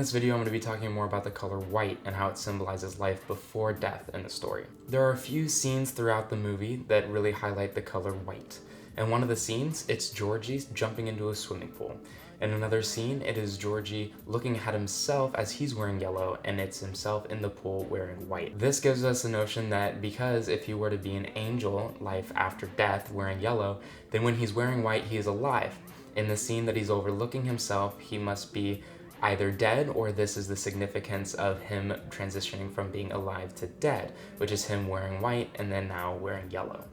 this video, I'm going to be talking more about the color white and how it symbolizes life before death in the story. There are a few scenes throughout the movie that really highlight the color white. In one of the scenes, it's Georgie jumping into a swimming pool. In another scene, it is Georgie looking at himself as he's wearing yellow, and it's himself in the pool wearing white. This gives us the notion that because if he were to be an angel, life after death, wearing yellow, then when he's wearing white, he is alive. In the scene that he's overlooking himself, he must be either dead, or this is the significance of him transitioning from being alive to dead, which is him wearing white and then now wearing yellow.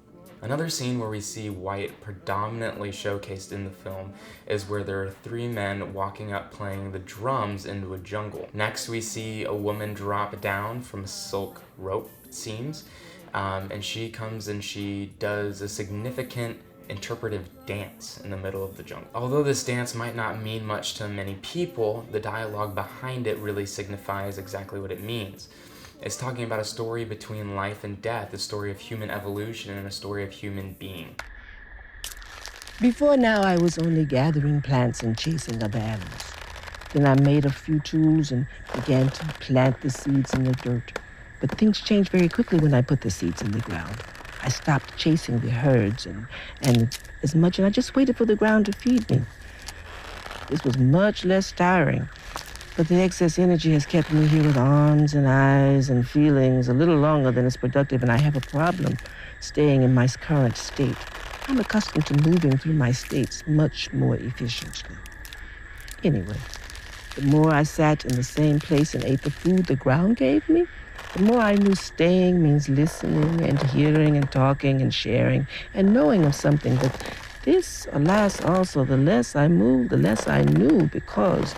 Another scene where we see white predominantly showcased in the film is where there are three men walking up playing the drums into a jungle. Next, we see a woman drop down from a silk rope, it seems, and she comes and she does a significant interpretive dance in the middle of the jungle. Although this dance might not mean much to many people, the dialogue behind it really signifies exactly what it means. It's talking about a story between life and death, a story of human evolution and a story of human being. Before now, I was only gathering plants and chasing other animals. Then I made a few tools and began to plant the seeds in the dirt. But things changed very quickly when I put the seeds in the ground. I stopped chasing the herds and I just waited for the ground to feed me. This was much less tiring, but the excess energy has kept me here with arms and eyes and feelings a little longer than is productive, and I have a problem staying in my current state. I'm accustomed to moving through my states much more efficiently. Anyway, the more I sat in the same place and ate the food the ground gave me, the more I knew staying means listening and hearing and talking and sharing and knowing of something. But this, alas, also, the less I moved, the less I knew, because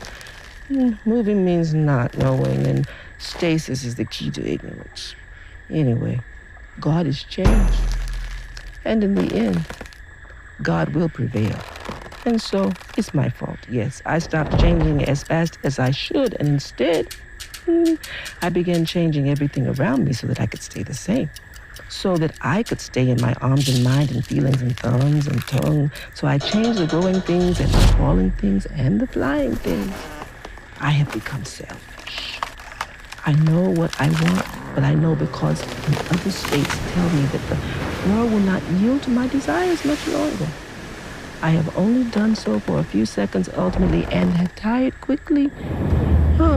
moving means not knowing, and stasis is the key to ignorance. Anyway, God has changed. And in the end, God will prevail. And so it's my fault, yes. I stopped changing as fast as I should, and instead, I began changing everything around me so that I could stay the same. So that I could stay in my arms and mind and feelings and thumbs and tongue. So I changed the growing things and the crawling things and the flying things. I have become selfish. I know what I want, but I know because other states tell me that the world will not yield to my desires much longer. I have only done so for a few seconds ultimately and have tired quickly.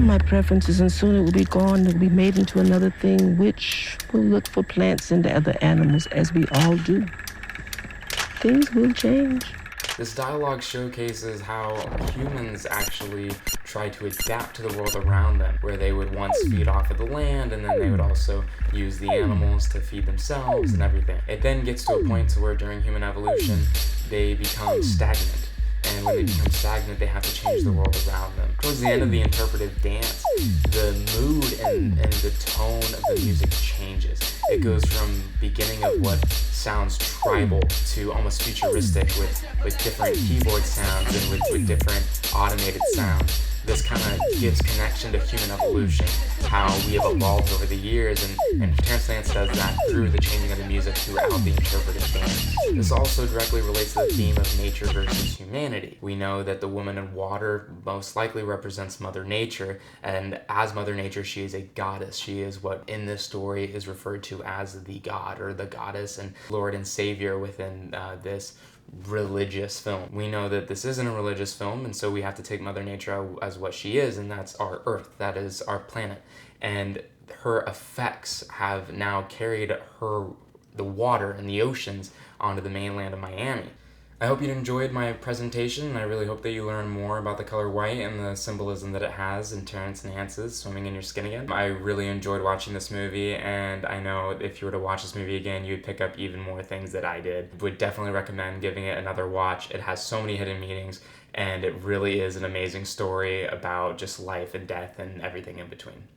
My preferences, and soon it will be gone. It will be made into another thing, which will look for plants and other animals as we all do. Things will change. This dialogue showcases how humans actually try to adapt to the world around them, where they would once feed off of the land, and then they would also use the animals to feed themselves and everything. It then gets to a point to where during human evolution, they become stagnant. And when they become stagnant, they have to change the world around them. Towards the end of the interpretive dance, the mood and the tone of the music changes. It goes from beginning of what sounds tribal to almost futuristic with different keyboard sounds and with different automated sounds. This kind of gives connection to human evolution, how we have evolved over the years, and Terence Nance does that through the changing of the music throughout the interpretive dance. This also directly relates to the theme of nature versus humanity. We know that the woman in water most likely represents Mother Nature, and as Mother Nature, she is a goddess. She is what in this story is referred to as the god or the goddess and Lord and Savior within this religious film. We know that this isn't a religious film, and so we have to take Mother Nature as what she is, and that's our Earth, that is our planet. And her effects have now carried the water and the oceans onto the mainland of Miami. I hope you enjoyed my presentation, and I really hope that you learn more about the color white and the symbolism that it has in Terence Nance's Swimming in Your Skin Again. I really enjoyed watching this movie, and I know if you were to watch this movie again, you'd pick up even more things that I did. Would definitely recommend giving it another watch. It has so many hidden meanings, and it really is an amazing story about just life and death and everything in between.